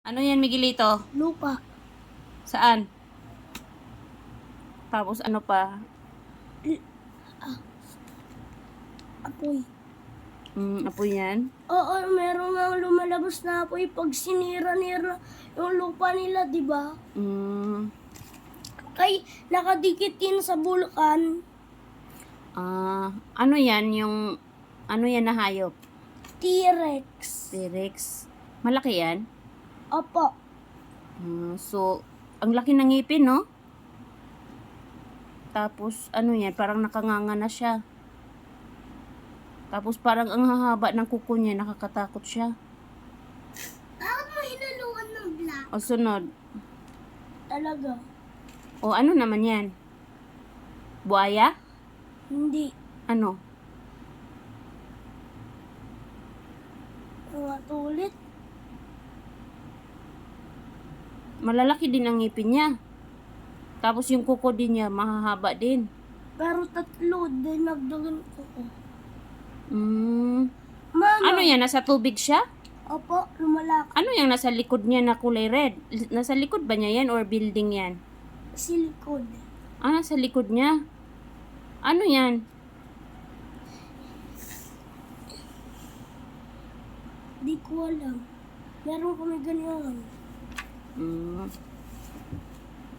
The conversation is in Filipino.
Ano yan, Miguelito? Lupa. Saan? Tapos ano pa? Apoy. Apoy yan? Oo, meron nga lumalabas na apoy pag sinira nila yung lupa nila, di ba? Kay nakadikit yun sa bulkan. Ano yan ano yan na hayop? T-Rex. T-Rex. Malaki yan? Opo. So, ang laki ng ngipin, no? Tapos, ano yan, parang nakanganga na siya. Tapos, parang ang hahaba ng kuko niya, nakakatakot siya. Bakit mo hinaluan ng black? O, sunod. Talaga? O, ano naman yan? Buhaya? Hindi. Ano? Mga tulit. Malalaki din ang ngipin niya. Tapos, yung kuko din niya, mahahaba din. Pero tatlo, dinagdagan ko. Mama. Ano yan? Nasa tubig siya? Opo, lumalaki. Ano yung nasa likod niya na kulay red? Nasa likod ba niya yan or building yan? Silikod. Nasa likod niya. Ano yan? Di ko alam. Meron kami ganyan.